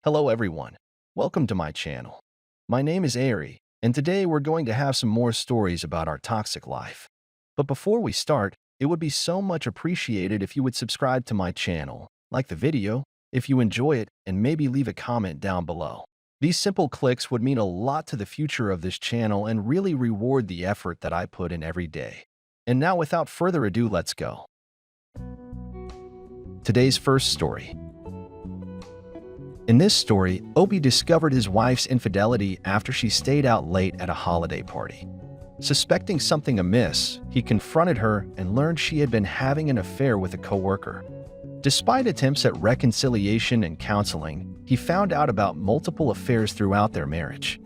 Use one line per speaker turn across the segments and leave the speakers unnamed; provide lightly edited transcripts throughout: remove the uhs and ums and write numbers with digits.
Hello everyone, welcome to my channel. My name is Ari, and today we're going to have some more stories about our toxic life. But before we start, it would be so much appreciated if you would subscribe to my channel, like the video, if you enjoy it, and maybe leave a comment down below. These simple clicks would mean a lot to the future of this channel and really reward the effort that I put in every day. And now without further ado, let's go. Today's first story. In this story, Opie discovered his wife's infidelity after she stayed out late at a holiday party. Suspecting something amiss, he confronted her and learned she had been having an affair with a coworker. Despite attempts at reconciliation and counseling, he found out about multiple affairs throughout their marriage.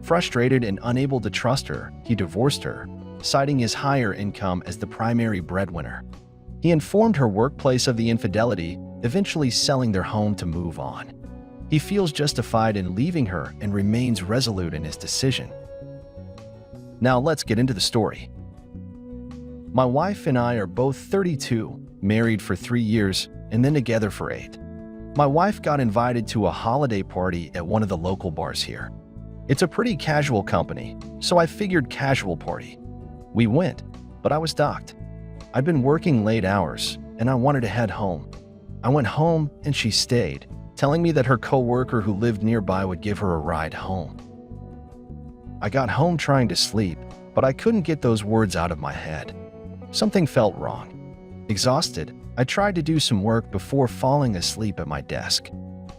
Frustrated and unable to trust her, he divorced her, citing his higher income as the primary breadwinner. He informed her workplace of the infidelity, eventually selling their home to move on. He feels justified in leaving her and remains resolute in his decision. Now let's get into the story. My wife and I are both 32, married for 3 years, and then together for 8. My wife got invited to a holiday party at one of the local bars here. It's a pretty casual company, so I figured casual party. We went, but I was docked. I'd been working late hours, and I wanted to head home. I went home and she stayed, telling me that her coworker who lived nearby would give her a ride home. I got home trying to sleep, but I couldn't get those words out of my head. Something felt wrong. Exhausted, I tried to do some work before falling asleep at my desk.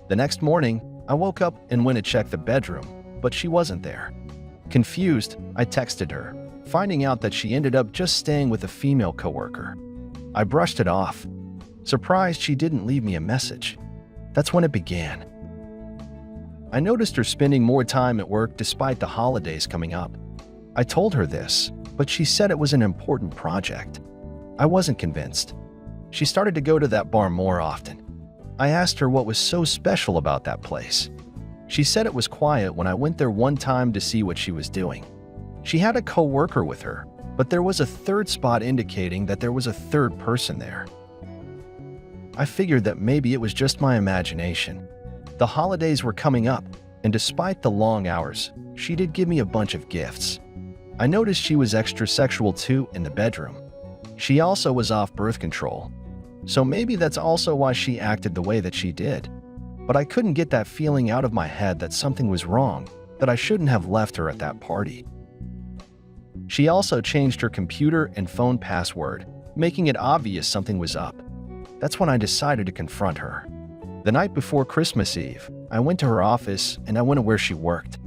The next morning, I woke up and went to check the bedroom, but she wasn't there. Confused, I texted her, finding out that she ended up just staying with a female coworker. I brushed it off. Surprised she didn't leave me a message. That's when it began. I noticed her spending more time at work despite the holidays coming up. I told her this, but she said it was an important project. I wasn't convinced. She started to go to that bar more often. I asked her what was so special about that place. She said it was quiet when I went there one time to see what she was doing. She had a coworker with her, but there was a third spot indicating that there was a third person there. I figured that maybe it was just my imagination. The holidays were coming up, and despite the long hours, she did give me a bunch of gifts. I noticed she was extra sexual too in the bedroom. She also was off birth control, so maybe that's also why she acted the way that she did. But I couldn't get that feeling out of my head that something was wrong, that I shouldn't have left her at that party. She also changed her computer and phone password, making it obvious something was up. That's when I decided to confront her. The night before Christmas Eve, I went to her office and I went to where she worked.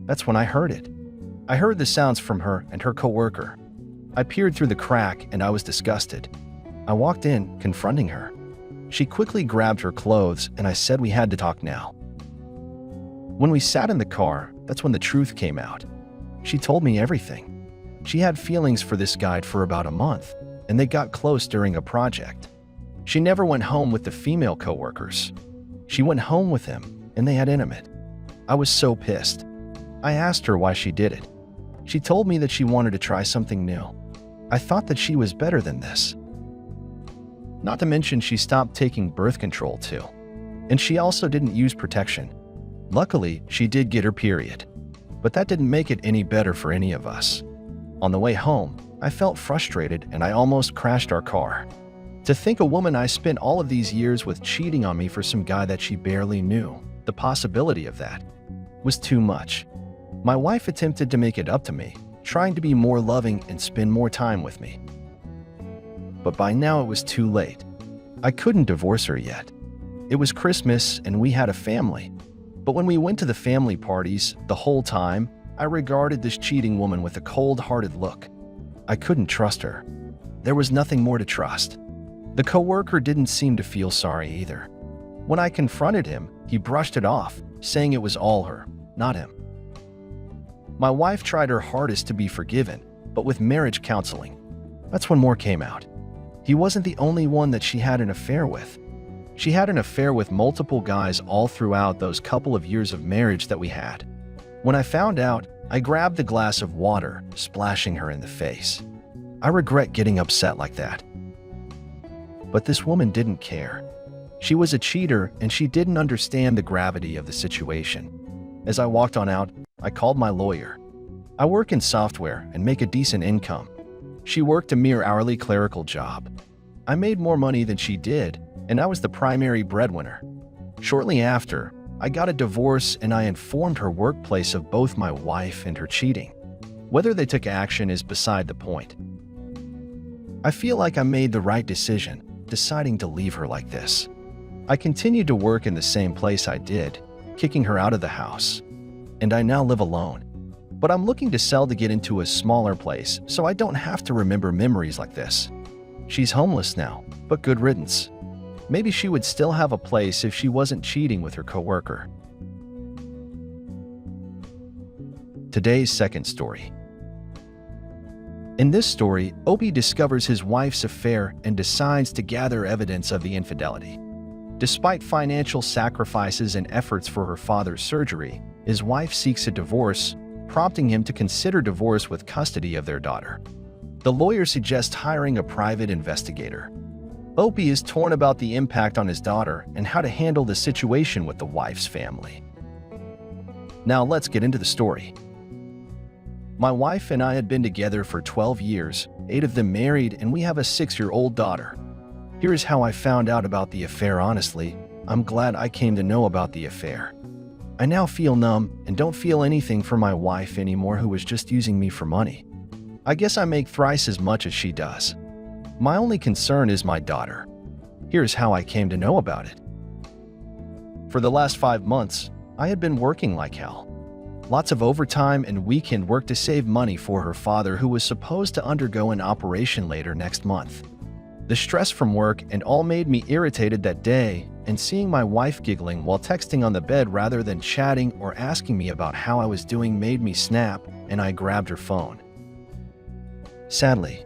That's when I heard it. I heard the sounds from her and her coworker. I peered through the crack and I was disgusted. I walked in, confronting her. She quickly grabbed her clothes and I said we had to talk now. When we sat in the car, that's when the truth came out. She told me everything. She had feelings for this guy for about a month, and they got close during a project. She never went home with the female coworkers. She went home with him, and they had intimate. I was so pissed. I asked her why she did it. She told me that she wanted to try something new. I thought that she was better than this. Not to mention she stopped taking birth control too. And she also didn't use protection. Luckily, she did get her period. But that didn't make it any better for any of us. On the way home, I felt frustrated and I almost crashed our car. To think a woman I spent all of these years with cheating on me for some guy that she barely knew, the possibility of that, was too much. My wife attempted to make it up to me, trying to be more loving and spend more time with me. But by now it was too late. I couldn't divorce her yet. It was Christmas and we had a family. But when we went to the family parties, the whole time, I regarded this cheating woman with a cold-hearted look. I couldn't trust her. There was nothing more to trust. The coworker didn't seem to feel sorry either. When I confronted him, he brushed it off, saying it was all her, not him. My wife tried her hardest to be forgiven, but with marriage counseling, that's when more came out. He wasn't the only one that she had an affair with. She had an affair with multiple guys all throughout those couple of years of marriage that we had. When I found out, I grabbed the glass of water, splashing her in the face. I regret getting upset like that. But this woman didn't care. She was a cheater and she didn't understand the gravity of the situation. As I walked on out, I called my lawyer. I work in software and make a decent income. She worked a mere hourly clerical job. I made more money than she did, and I was the primary breadwinner. Shortly after, I got a divorce and I informed her workplace of both my wife and her cheating. Whether they took action is beside the point. I feel like I made the right decision, deciding to leave her like this. I continued to work in the same place I did, kicking her out of the house. And I now live alone. But I'm looking to sell to get into a smaller place so I don't have to remember memories like this. She's homeless now, but good riddance. Maybe she would still have a place if she wasn't cheating with her coworker. Today's second story. In this story, Obi discovers his wife's affair and decides to gather evidence of the infidelity. Despite financial sacrifices and efforts for her father's surgery, his wife seeks a divorce, prompting him to consider divorce with custody of their daughter. The lawyer suggests hiring a private investigator. Opie is torn about the impact on his daughter and how to handle the situation with the wife's family. Now let's get into the story. My wife and I had been together for 12 years, 8 of them married, and we have a 6-year-old daughter. Here's how I found out about the affair. Honestly, I'm glad I came to know about the affair. I now feel numb and don't feel anything for my wife anymore, who was just using me for money. I guess I make thrice as much as she does. My only concern is my daughter. Here's how I came to know about it. For the last 5 months, I had been working like hell. Lots of overtime and weekend work to save money for her father, who was supposed to undergo an operation later next month. The stress from work and all made me irritated that day, and seeing my wife giggling while texting on the bed rather than chatting or asking me about how I was doing made me snap, and I grabbed her phone. Sadly,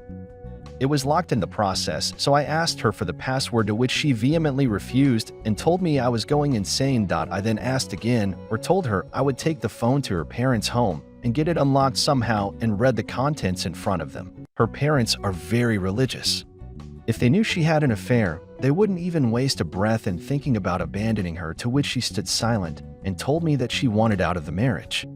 it was locked in the process, so I asked her for the password, to which she vehemently refused and told me I was going insane. I then asked again, or told her I would take the phone to her parents' home and get it unlocked somehow, and read the contents in front of them. Her parents are very religious. If they knew she had an affair, they wouldn't even waste a breath in thinking about abandoning her, to which she stood silent and told me that she wanted out of the marriage.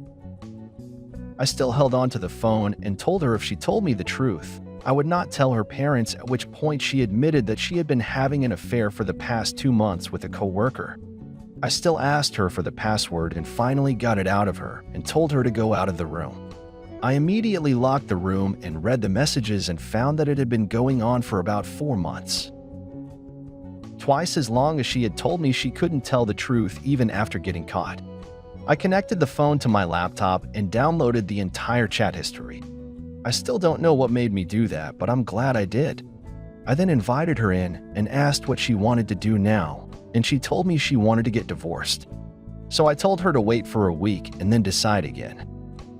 I still held on to the phone and told her if she told me the truth, I would not tell her parents, at which point she admitted that she had been having an affair for the past 2 months with a coworker. I still asked her for the password and finally got it out of her and told her to go out of the room. I immediately locked the room and read the messages and found that it had been going on for about 4 months. Twice as long as she had told me she couldn't tell the truth even after getting caught. I connected the phone to my laptop and downloaded the entire chat history. I still don't know what made me do that, but I'm glad I did. I then invited her in and asked what she wanted to do now, and she told me she wanted to get divorced. So I told her to wait for a week and then decide again.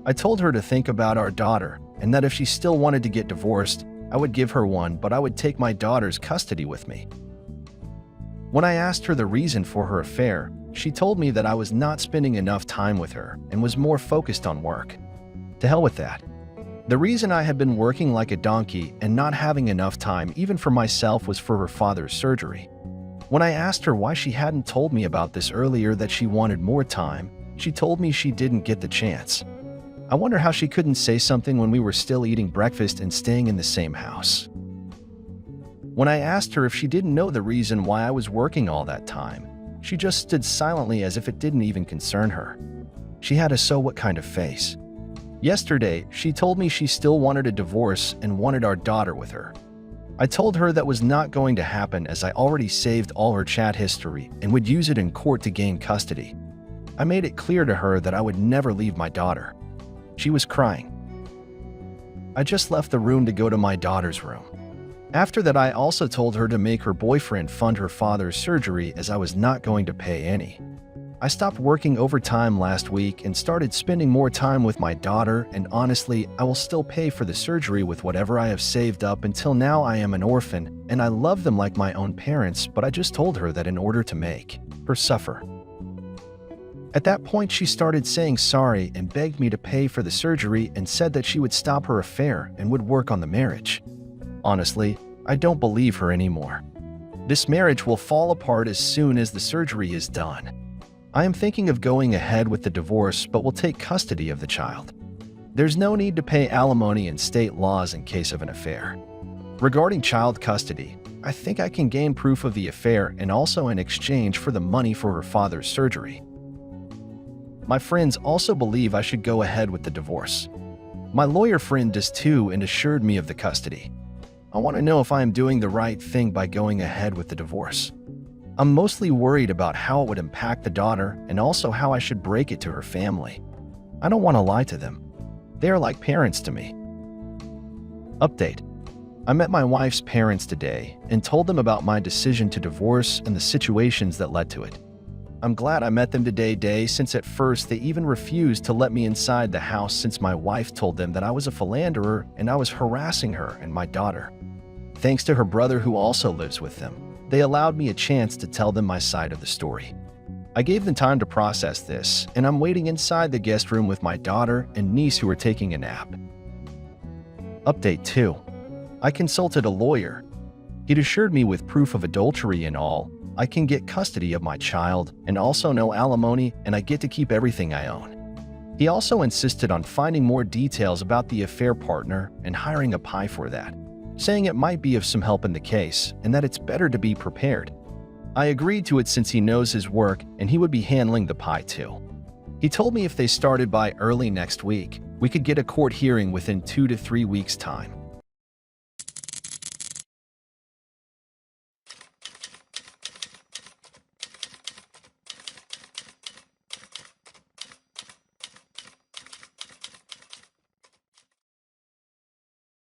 I told her to think about our daughter, and that if she still wanted to get divorced, I would give her one, but I would take my daughter's custody with me. When I asked her the reason for her affair, she told me that I was not spending enough time with her and was more focused on work. To hell with that. The reason I had been working like a donkey and not having enough time even for myself was for her father's surgery. When I asked her why she hadn't told me about this earlier, that she wanted more time, she told me she didn't get the chance. I wonder how she couldn't say something when we were still eating breakfast and staying in the same house. When I asked her if she didn't know the reason why I was working all that time, she just stood silently as if it didn't even concern her. She had a "so what" kind of face. Yesterday, she told me she still wanted a divorce and wanted our daughter with her. I told her that was not going to happen, as I already saved all her chat history and would use it in court to gain custody. I made it clear to her that I would never leave my daughter. She was crying. I just left the room to go to my daughter's room. After that, I also told her to make her boyfriend fund her father's surgery, as I was not going to pay any. I stopped working overtime last week and started spending more time with my daughter, and honestly, I will still pay for the surgery with whatever I have saved up. Until now, I am an orphan, and I love them like my own parents, but I just told her that in order to make her suffer. At that point, she started saying sorry and begged me to pay for the surgery and said that she would stop her affair and would work on the marriage. Honestly, I don't believe her anymore. This marriage will fall apart as soon as the surgery is done. I am thinking of going ahead with the divorce but will take custody of the child. There's no need to pay alimony in state laws in case of an affair. Regarding child custody, I think I can gain proof of the affair and also in exchange for the money for her father's surgery. My friends also believe I should go ahead with the divorce. My lawyer friend does too and assured me of the custody. I want to know if I am doing the right thing by going ahead with the divorce. I'm mostly worried about how it would impact the daughter and also how I should break it to her family. I don't want to lie to them. They are like parents to me. Update. I met my wife's parents today and told them about my decision to divorce and the situations that led to it. I'm glad I met them today since at first they even refused to let me inside the house since my wife told them that I was a philanderer and I was harassing her and my daughter. Thanks to her brother who also lives with them, they allowed me a chance to tell them my side of the story. I gave them time to process this, and I'm waiting inside the guest room with my daughter and niece who are taking a nap. Update 2. I consulted a lawyer. He'd assured me with proof of adultery and all, I can get custody of my child and also no alimony, and I get to keep everything I own. He also insisted on finding more details about the affair partner and hiring a PI for that, saying it might be of some help in the case and that it's better to be prepared. I agreed to it since he knows his work and he would be handling the PI too. He told me if they started by early next week, we could get a court hearing within 2 to 3 weeks' time.